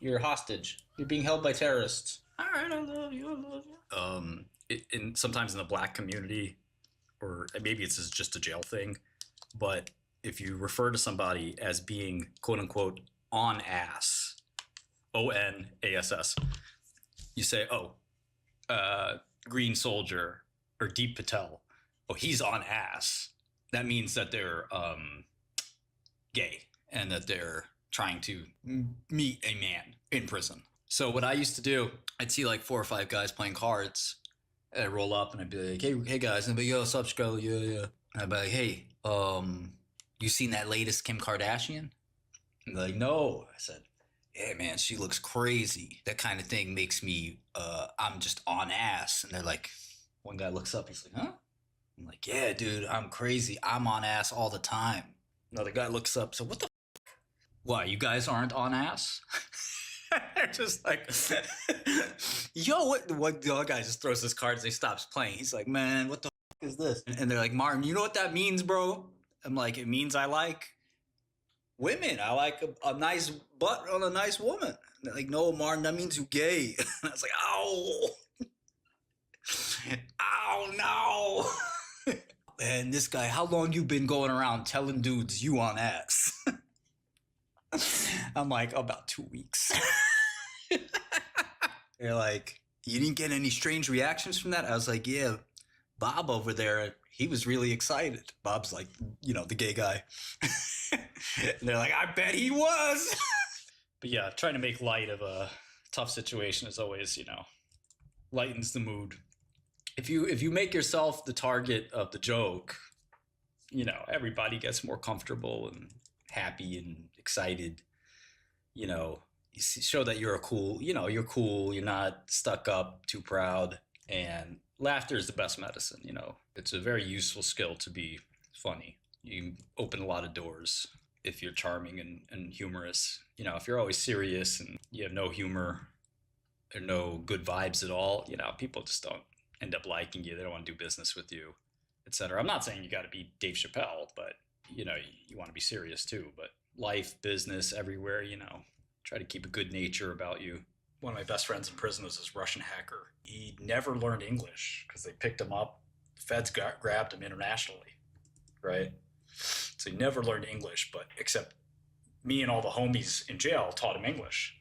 You're a hostage. You're being held by terrorists. All right, I love you. I love you. Sometimes in the black community, or maybe it's just a jail thing, but if you refer to somebody as being quote unquote on ass, ONASS, you say, oh, Green Soldier or Deep Patel, oh, he's on ass. That means that they're gay and that they're trying to meet a man in prison. So what I used to do, I'd see like 4 or 5 guys playing cards. And I'd roll up and I'd be like, hey guys, and I'd be, yo, what's up, Shkreli? Yeah. And I'd be like, hey, you seen that latest Kim Kardashian? And they're like, no. I said, yeah, man, she looks crazy. That kind of thing makes me, I'm just on ass. And they're like, one guy looks up, he's like, huh? I'm like, yeah, dude, I'm crazy. I'm on ass all the time. Another guy looks up, so what the f? Why, you guys aren't on ass? They're just like, yo, what? The other guy just throws his cards and he stops playing. He's like, man, what the f is this? And they're like, Martin, you know what that means, bro? I'm like, it means I like women. I like a nice butt on a nice woman. And they're like, no, Martin, that means you gay. And I was like, ow. Ow, no. And this guy, how long you been going around telling dudes you on ass? I'm like, about 2 weeks. They're like, you didn't get any strange reactions from that? I was like, yeah, Bob over there, he was really excited. Bob's like, you know, the gay guy. And they're like, I bet he was. But yeah, trying to make light of a tough situation is always, you know, lightens the mood. If you make yourself the target of the joke, you know, everybody gets more comfortable and happy and excited. You know, you show that you're you're cool, you're not stuck up, too proud, and laughter is the best medicine, you know. It's a very useful skill to be funny. You open a lot of doors if you're charming and humorous. You know, if you're always serious and you have no humor or no good vibes at all, you know, people just don't end up liking you. They don't want to do business with you, etc. I'm not saying you got to be Dave Chappelle, but, you know, you want to be serious too. But life, business, everywhere, you know, try to keep a good nature about you. One of my best friends in prison was this Russian hacker. He never learned English because they picked him up. The feds grabbed him internationally, right? So he never learned English, but except me and all the homies in jail taught him English.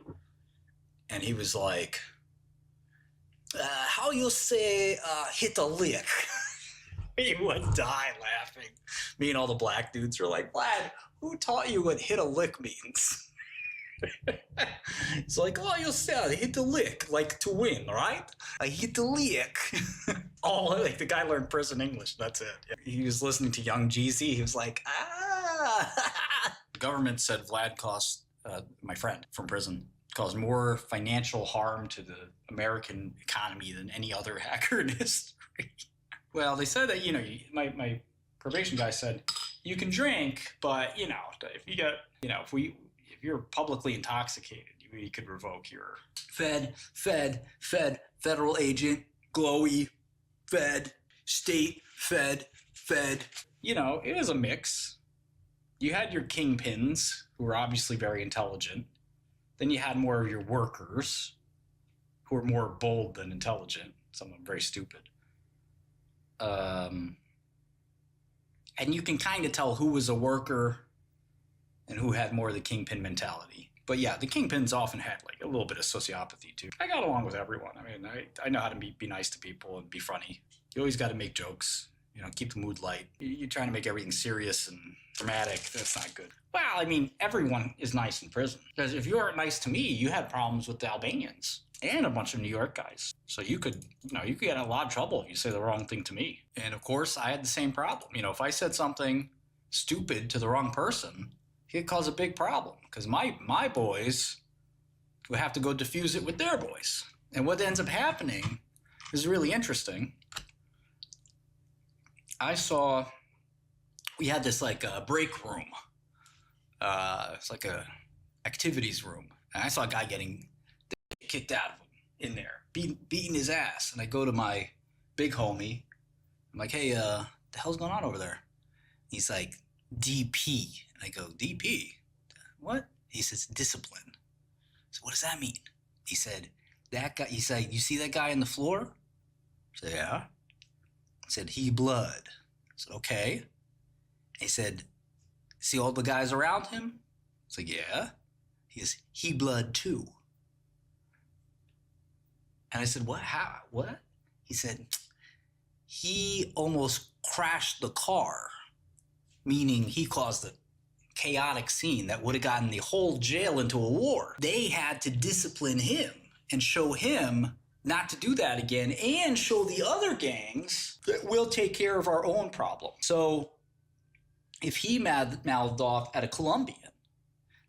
And he was like, how you say hit a lick? He would die laughing. Me and all the black dudes were like, Vlad, who taught you what hit a lick means? It's like, oh, you said hit the lick, like to win, right? I hit the lick. Oh, like the guy learned prison English, that's it. He was listening to Young Jeezy, he was like, ah. The government said Vlad caused, my friend from prison, caused more financial harm to the American economy than any other hacker in history. Well, they said that, you know, my probation guy said, you can drink, but, you know, if you get, you know, if you're publicly intoxicated, we could revoke your federal agent, glowy, fed, state, fed. You know, it was a mix. You had your kingpins, who were obviously very intelligent. Then you had more of your workers, who were more bold than intelligent, some of them very stupid. And you can kind of tell who was a worker and who had more of the kingpin mentality. But yeah, the kingpins often had like a little bit of sociopathy too. I got along with everyone. I mean, I know how to be nice to people and be funny. You always got to make jokes, you know, keep the mood light. You're trying to make everything serious and dramatic. That's not good. Well, I mean, everyone is nice in prison. Because if you aren't nice to me, you had problems with the Albanians and a bunch of New York guys. So you could get in a lot of trouble if you say the wrong thing to me. And of course, I had the same problem. You know, if I said something stupid to the wrong person, it could cause a big problem. Because my boys would have to go diffuse it with their boys. And what ends up happening is really interesting. We had this like break room. It's like a activities room. And I saw a guy getting kicked out of him in there, beating his ass. And I go to my big homie. I'm like, hey, the hell's going on over there? He's like, DP. And I go, DP? What? He says, discipline. So what does that mean? He said, that guy, he said, you see that guy on the floor? I said, yeah. He said, he blood. I said, okay. He said, see all the guys around him? I said, yeah. He goes, he blood too. And I said, what? How? What? He said, he almost crashed the car, meaning he caused a chaotic scene that would have gotten the whole jail into a war. They had to discipline him and show him not to do that again and show the other gangs that we'll take care of our own problem. So if he mouthed off at a Colombian,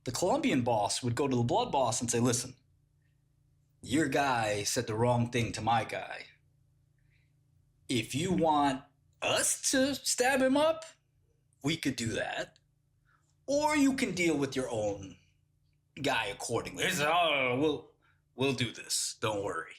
the Colombian boss would go to the blood boss and say, listen, your guy said the wrong thing to my guy. If you want us to stab him up, we could do that. Or you can deal with your own guy accordingly. He said, oh, we'll do this. Don't worry.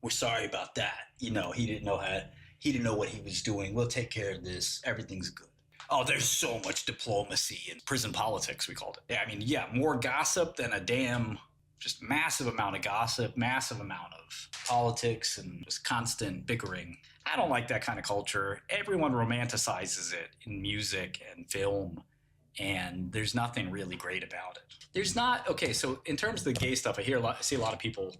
We're sorry about that. You know, he didn't know what he was doing. We'll take care of this. Everything's good. Oh, there's so much diplomacy in prison politics, we called it. I mean, yeah, more gossip than a damn, just massive amount of gossip, massive amount of politics and just constant bickering. I don't like that kind of culture. Everyone romanticizes it in music and film, and there's nothing really great about it. There's not, okay, so in terms of the gay stuff, I see a lot of people,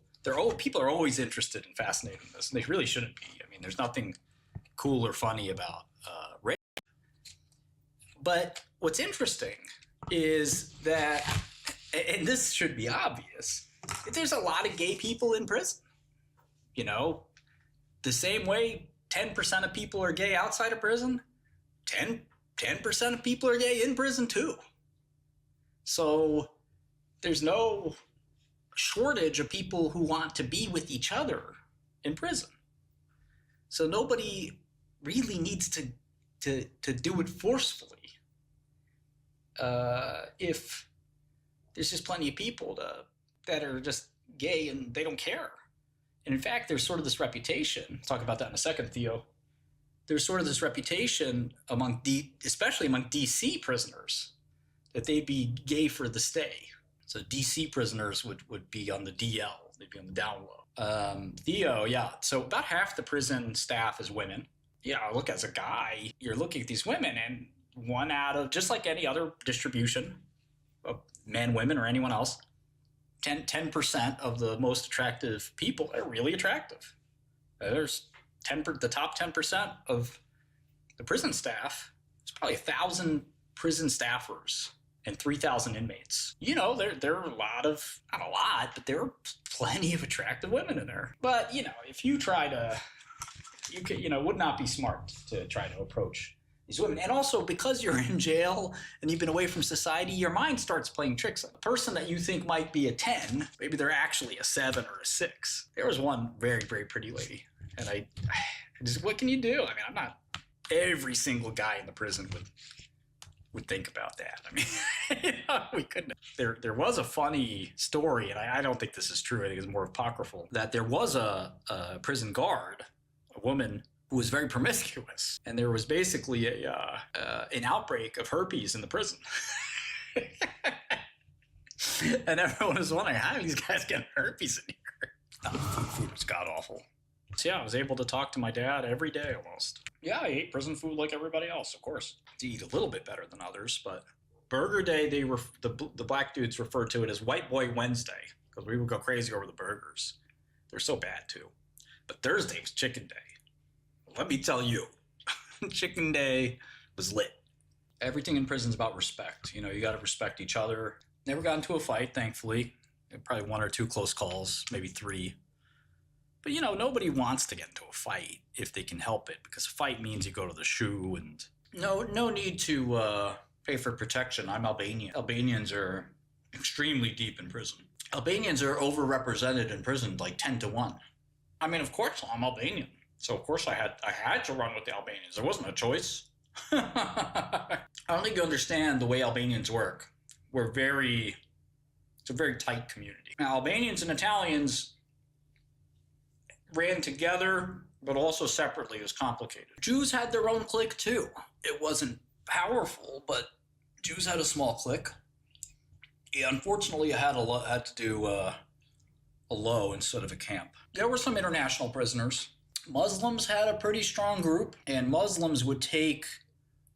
people are always interested and fascinated in this, and they really shouldn't be. I mean, there's nothing cool or funny about rape. But what's interesting is that, and this should be obvious, that there's a lot of gay people in prison. You know, the same way 10% of people are gay outside of prison, 10% of people are gay in prison too. So there's no shortage of people who want to be with each other in prison. So nobody really needs to do it forcefully. If there's just plenty of people that are just gay and they don't care. And in fact, there's sort of this reputation, we'll talk about that in a second, Theo. There's sort of this reputation especially among DC prisoners, that they'd be gay for the stay. So DC prisoners would be on the DL, they'd be on the down low. Theo, yeah, so about half the prison staff is women. You know, look, as a guy, you're looking at these women, and one out of, just like any other distribution of men, women, or anyone else, 10% of the most attractive people are really attractive. There's the top 10% of the prison staff. There's probably 1,000 prison staffers and 3,000 inmates. You know, there are a lot of, not a lot, but there are plenty of attractive women in there. But, you know, if you try to, it would not be smart to try to approach these women. And also, because you're in jail and you've been away from society, your mind starts playing tricks. A person that you think might be a 10, maybe they're actually a 7 or a 6. There was one very, very pretty lady. And I just, what can you do? I mean, every single guy in the prison would think about that. I mean, we couldn't. There was a funny story, and I don't think this is true. I think it's more apocryphal, that there was a prison guard, a woman who was very promiscuous, and there was basically an outbreak of herpes in the prison. And everyone was wondering, how do these guys get herpes in here? Food was god-awful. So yeah, I was able to talk to my dad every day almost. Yeah, I ate prison food like everybody else, of course. To eat a little bit better than others, but Burger Day, the black dudes referred to it as White Boy Wednesday, because we would go crazy over the burgers. They're so bad too. But Thursday was Chicken Day. Let me tell you, Chicken Day was lit. Everything in prison is about respect. You know, you got to respect each other. Never got into a fight, thankfully. Probably 1 or 2 close calls, maybe 3. But, you know, nobody wants to get into a fight if they can help it, because a fight means you go to the shoe, and no need to pay for protection. I'm Albanian. Albanians are extremely deep in prison. Albanians are overrepresented in prison, like 10 to 1. I mean, of course, I'm Albanian. So, of course, I had to run with the Albanians. There wasn't a choice. I don't think you understand the way Albanians work. It's a very tight community. Now, Albanians and Italians ran together, but also separately. It was complicated. Jews had their own clique, too. It wasn't powerful, but Jews had a small clique. Yeah, unfortunately, I had to do a low instead of a camp. There were some international prisoners. Muslims had a pretty strong group, and Muslims would take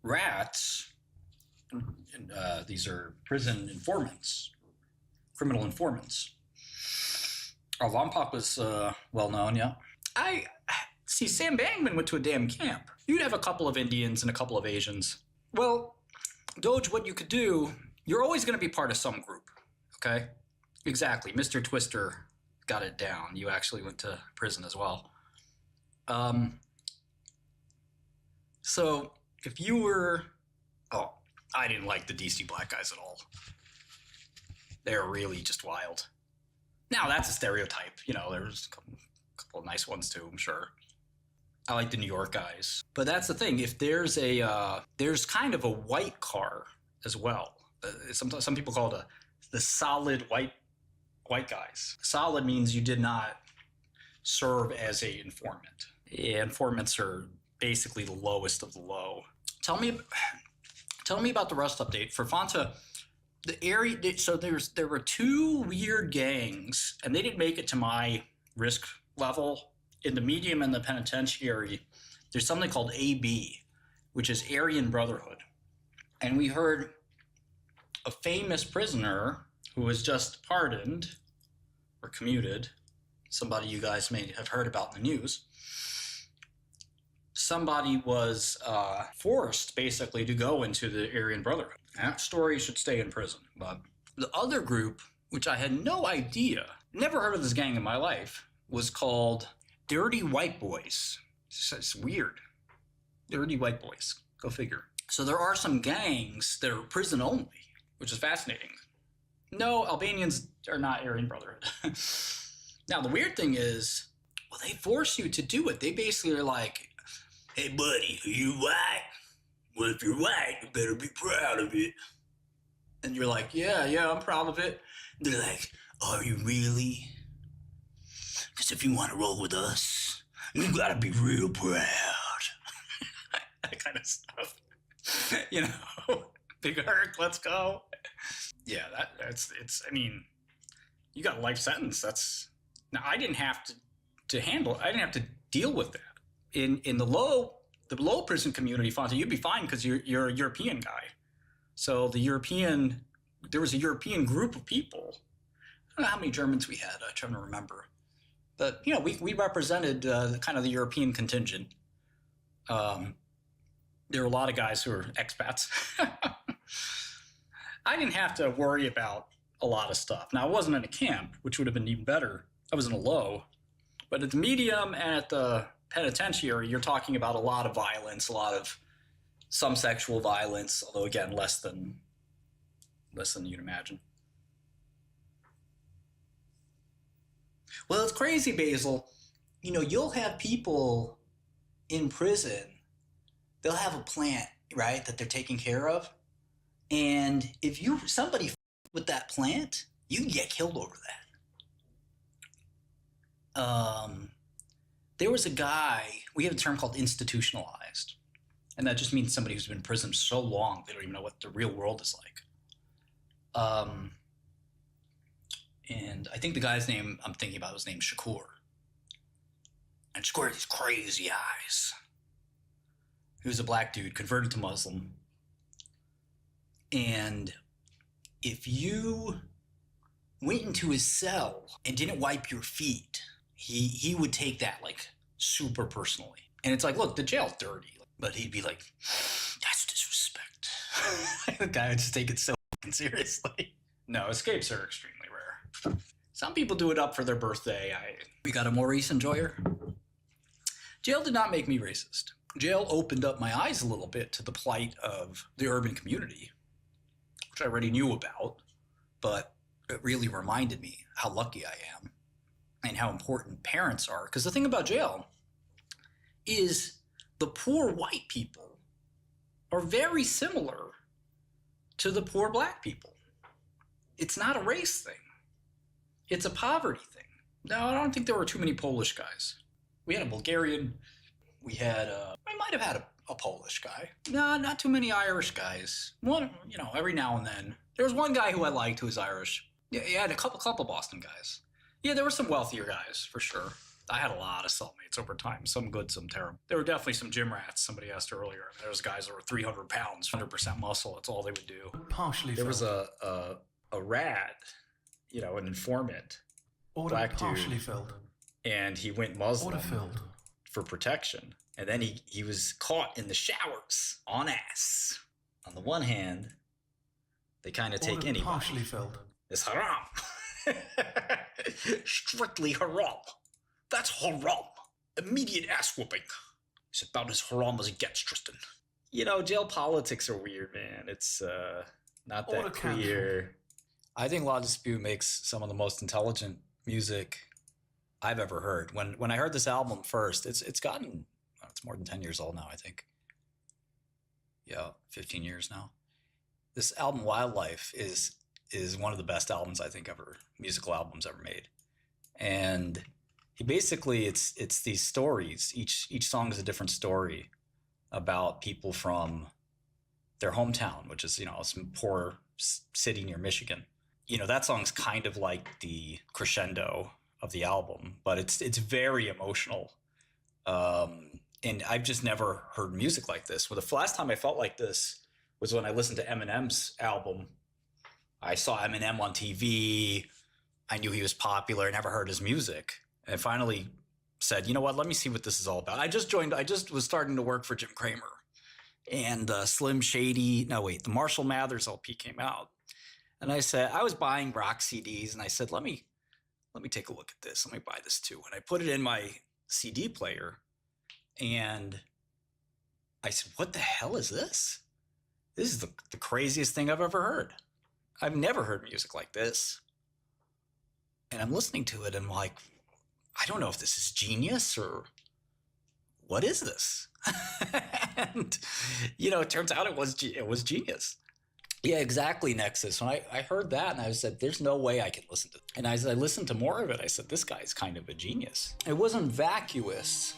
rats. These are prison informants, criminal informants. 𝗏𝗏 was well known, yeah. I see. Sam Bankman went to a damn camp. You'd have a couple of Indians and a couple of Asians. Well, Doge, what you could do, you're always going to be part of some group, okay? Exactly. Mr. Twister got it down. You actually went to prison as well. So if you were, I didn't like the DC black guys at all. They're really just wild. Now that's a stereotype. You know, there's a couple of nice ones too, I'm sure. I like the New York guys. But that's the thing. If there's there's kind of a white car as well. Some people call it the solid white guys. Solid means you did not serve as a informant. Yeah, informants are basically the lowest of the low. Tell me about the Rust update for Fanta. The area. So there were two weird gangs, and they didn't make it to my risk level. In the medium and the penitentiary, there's something called AB, which is Aryan Brotherhood. And we heard a famous prisoner who was just pardoned or commuted, somebody you guys may have heard about in the news. Somebody was forced basically to go into the Aryan Brotherhood. That story should stay in prison. But the other group, which I had no idea, never heard of this gang in my life, was called Dirty White Boys. It's weird. Dirty White Boys. Go figure. So there are some gangs that are prison only, which is fascinating. No, Albanians are not Aryan Brotherhood. Now, the weird thing is, well, they force you to do it. They basically are like, hey, buddy, are you white? Well, if you're white, you better be proud of it. And you're like, yeah, I'm proud of it. They're like, are you really? Because if you want to roll with us, you gotta be real proud. That kind of stuff. You know, Big Herc, let's go. Yeah, it's. I mean, you got a life sentence. Now I didn't have to handle. I didn't have to deal with that. In the low prison community, Fonzie, you'd be fine because you're a European guy. So there was a European group of people. I don't know how many Germans we had. I'm trying to remember. But, you know, we represented kind of the European contingent. There were a lot of guys who were expats. I didn't have to worry about a lot of stuff. Now, I wasn't in a camp, which would have been even better. I was in a low. But at the medium and at the penitentiary, you're talking about a lot of violence, some sexual violence, although, again, less than you'd imagine. Well, it's crazy, Basil. You know, you'll have people in prison, they'll have a plant, right, that they're taking care of. And if somebody with that plant, you can get killed over that. There was a guy, we have a term called institutionalized. And that just means somebody who's been in prison so long, they don't even know what the real world is like. And I think the guy's name I'm thinking about was named Shakur. And Shakur had these crazy eyes. He was a black dude, converted to Muslim. And if you went into his cell and didn't wipe your feet, he would take that like super personally. And it's like, look, the jail's dirty. But he'd be like, that's disrespect. The guy would just take it so seriously. No, escapes are extremely rare. Some people do it up for their birthday. We got a Maurice enjoyer. Jail did not make me racist. Jail opened up my eyes a little bit to the plight of the urban community, which I already knew about, but it really reminded me how lucky I am and how important parents are. Because the thing about jail is the poor white people are very similar to the poor black people. It's not a race thing. It's a poverty thing. No, I don't think there were too many Polish guys. We had a Bulgarian. We might have had a Polish guy. No, not too many Irish guys. One, every now and then. There was one guy who I liked who was Irish. Yeah, he had a couple Boston guys. Yeah, there were some wealthier guys for sure. I had a lot of cellmates over time, some good, some terrible. There were definitely some gym rats. Somebody asked earlier. There was guys that were 300 pounds, 100% muscle. That's all they would do. Partially There was filled. a rat, you know, an informant, Order black partially dude, filled. and he went Order Muslim filled. for protection. And then he was caught in the showers on ass. On the one hand, they kind of take Order anybody. partially filled. It's haram. Strictly haram. That's haram. Immediate ass whooping. It's about as haram as it gets, Tristan. You know, jail politics are weird, man. It's not that Order clear. I think 𝗏 makes some of the most intelligent music I've ever heard. When I heard this album first, it's more than 10 years old now, I think. Yeah, 15 years now. This album Wildlife is one of the best albums I think ever, musical albums ever made. And he basically it's these stories. Each song is a different story about people from their hometown, which is, you know, some poor city near Michigan. You know, that song's kind of like the crescendo of the album, but it's very emotional. And I've just never heard music like this. Well, the last time I felt like this was when I listened to Eminem's album. I saw Eminem on TV. I knew he was popular. I never heard his music. And finally said, you know what, let me see what this is all about. I just was starting to work for Jim Cramer. And the Marshall Mathers LP came out. And I said, I was buying rock CDs, and I said, let me take a look at this. Let me buy this too. And I put it in my CD player, and I said, what the hell is this? This is the craziest thing I've ever heard. I've never heard music like this. And I'm listening to it, and I'm like, I don't know if this is genius or what is this? And, you know, it turns out it was genius. Yeah, exactly, Nexus. When I heard that, and I said, there's no way I can listen to it. And as I listened to more of it, I said, this guy's kind of a genius. It wasn't vacuous,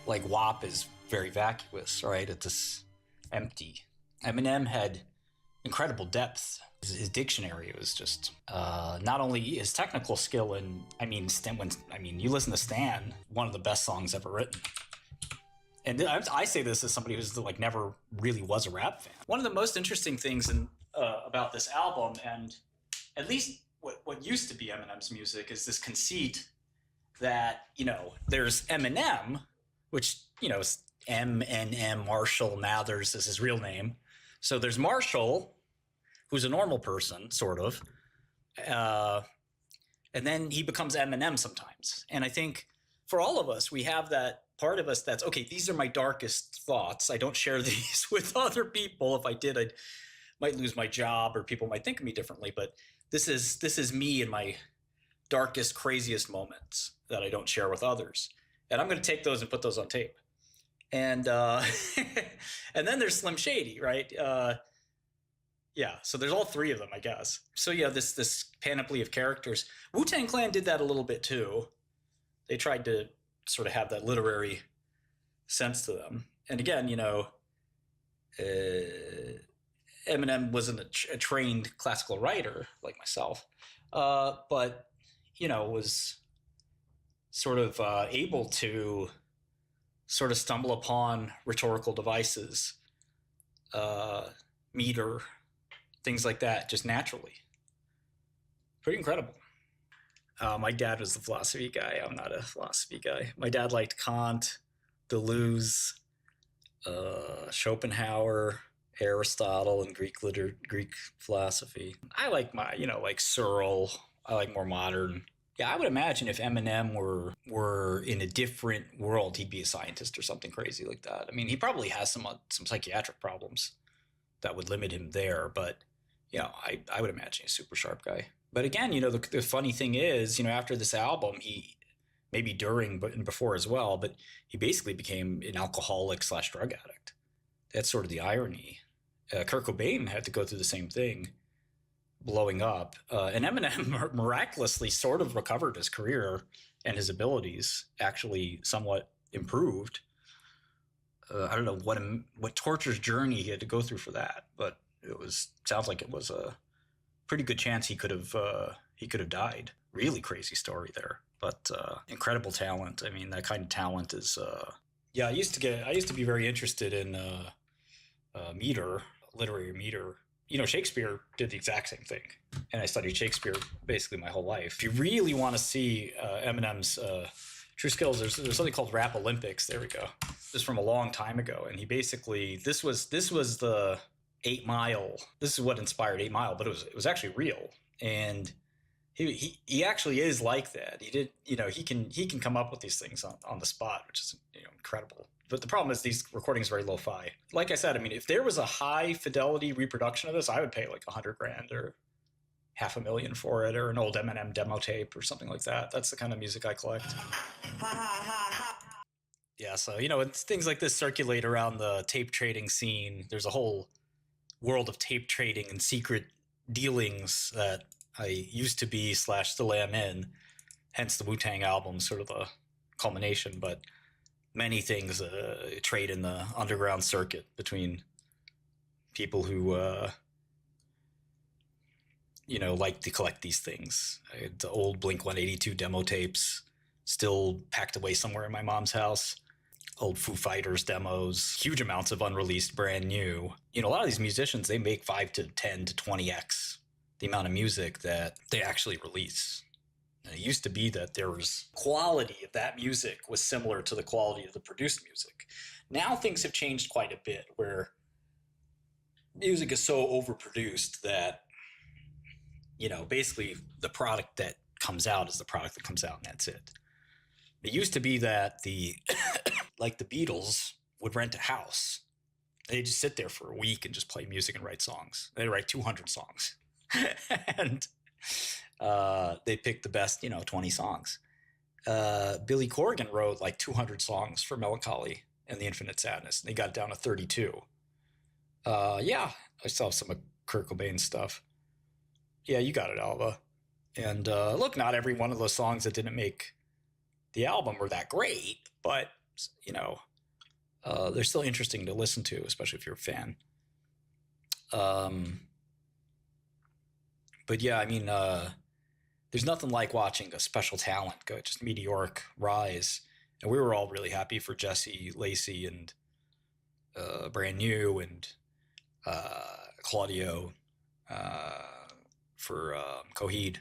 like WAP is very vacuous, right? It's just empty. Eminem had incredible depth. His dictionary was just not only his technical skill, and you listen to Stan, one of the best songs ever written. And I say this as somebody who's like never really was a rap fan. One of the most interesting things about this album, and at least what used to be Eminem's music, is this conceit that, you know, there's Eminem, which, you know, is M Marshall Mathers is his real name. So there's Marshall, who's a normal person, sort of. And then he becomes Eminem sometimes. And I think for all of us, we have that part of us that's, okay, these are my darkest thoughts. I don't share these with other people. If I did, I might lose my job, or people might think of me differently. But this is me in my darkest, craziest moments that I don't share with others. And I'm going to take those and put those on tape. And and then there's Slim Shady, right? Yeah, so there's all three of them, I guess. So yeah, this panoply of characters. Wu-Tang Clan did that a little bit too. They tried to sort of have that literary sense to them. And again, you know, Eminem wasn't a trained classical writer like myself, but, you know, was sort of able to sort of stumble upon rhetorical devices, meter, things like that, just naturally. Pretty incredible. My dad was the philosophy guy. I'm not a philosophy guy. My dad liked Kant, Deleuze, Schopenhauer, Aristotle, and Greek philosophy. I like like Searle. I like more modern. Yeah, I would imagine if Eminem were in a different world, he'd be a scientist or something crazy like that. I mean, he probably has some psychiatric problems that would limit him there, but you know, I would imagine he's a super sharp guy. But again, you know, the funny thing is, you know, after this album, he maybe during and before as well, but he basically became an alcoholic / drug addict. That's sort of the irony. Kurt Cobain had to go through the same thing, blowing up. And Eminem miraculously sort of recovered his career, and his abilities actually somewhat improved. I don't know what torturous journey he had to go through for that, but sounds like it was a pretty good chance he could have died. Really crazy story there, but incredible talent. I mean, that kind of talent is. I used to be very interested in meter, literary meter. You know, Shakespeare did the exact same thing, and I studied Shakespeare basically my whole life. If you really want to see Eminem's true skills, there's something called Rap Olympics. There we go. This is from a long time ago, and he basically this was the 8 Mile. This is what inspired 8 Mile, but it was actually real, and he actually is like that. He did, you know, he can come up with these things on the spot, which is, you know, incredible. But the problem is these recordings are very lo-fi. Like I said, I mean, if there was a high fidelity reproduction of this, I would pay like $100,000 or $500,000 for it, or an old Eminem demo tape or something like that. That's the kind of music I collect. Yeah, so, you know, things like this circulate around the tape trading scene. There's a whole world of tape trading and secret dealings that I used to be / still am in, hence the Wu-Tang album, sort of the culmination. But many things trade in the underground circuit between people who, you know, like to collect these things. I had the old Blink-182 demo tapes still packed away somewhere in my mom's house. Old Foo Fighters demos, huge amounts of unreleased brand new. You know, a lot of these musicians, they make 5 to 10 to 20x the amount of music that they actually release. And it used to be that there was quality of that music was similar to the quality of the produced music. Now things have changed quite a bit, where music is so overproduced that, you know, basically the product that comes out is the product that comes out, and that's it. It used to be that like the Beatles would rent a house. They'd just sit there for a week and just play music and write songs. They'd write 200 songs. And they picked the best, you know, 20 songs. Billy Corgan wrote like 200 songs for Melancholy and the Infinite Sadness. And they got it down to 32. Yeah, I still have some of Kurt Cobain's stuff. Yeah, you got it, Alva. And look, not every one of those songs that didn't make the album were that great, but, you know, they're still interesting to listen to, especially if you're a fan. But yeah, I mean, there's nothing like watching a special talent go just meteoric rise. And we were all really happy for Jesse Lacey and Brand New and Claudio for Coheed,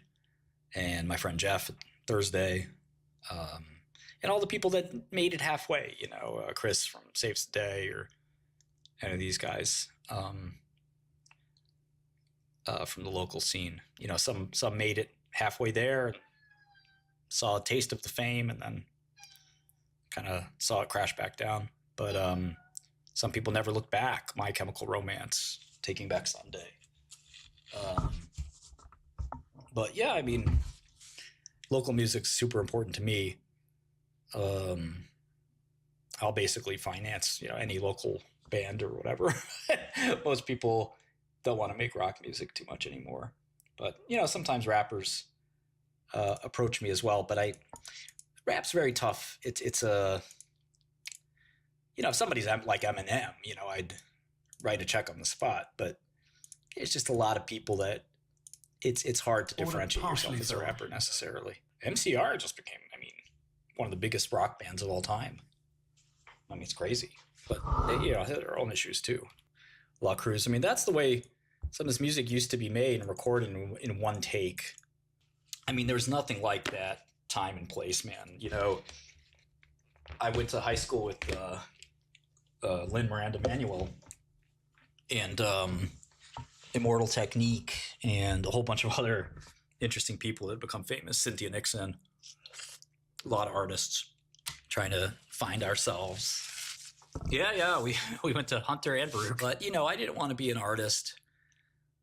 and my friend Jeff Thursday, and all the people that made it halfway, you know, Chris from Saves the Day, or any of these guys from the local scene. You know, some made it halfway there and saw a taste of the fame, and then kind of saw it crash back down. But some people never looked back. My Chemical Romance, Taking Back Sunday. But yeah, I mean, local music's super important to me. I'll basically finance, you know, any local band or whatever. Most people don't want to make rock music too much anymore. But, you know, sometimes rappers approach me as well. But rap's very tough. It's a, you know, if somebody's like Eminem, you know, I'd write a check on the spot. But it's just a lot of people that it's hard to differentiate yourself as a rapper necessarily. MCR just became, I mean, one of the biggest rock bands of all time. I mean, it's crazy. But they, you know, had their own issues too. La Cruz. I mean, that's the way some of this music used to be made and recorded in one take. I mean, there's nothing like that time and place, man. You know, I went to high school with Lin Miranda Manuel and Immortal Technique and a whole bunch of other interesting people that have become famous. Cynthia Nixon, a lot of artists trying to find ourselves. Yeah, we went to Hunter and Baruch. But, you know, I didn't want to be an artist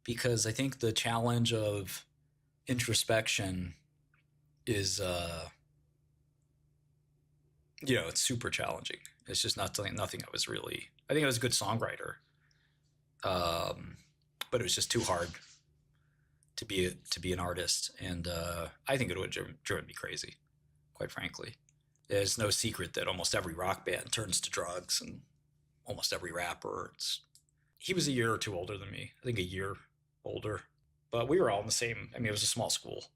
because I think the challenge of introspection is, you know, it's super challenging. It's just nothing I was really, I think I was a good songwriter. But it was just too hard to be an artist. And I think it would have driven me crazy, quite frankly. There's no secret that almost every rock band turns to drugs, and almost every rapper. he was a year or two older than me. I think a year older. But we were all in the same. I mean, it was a small school.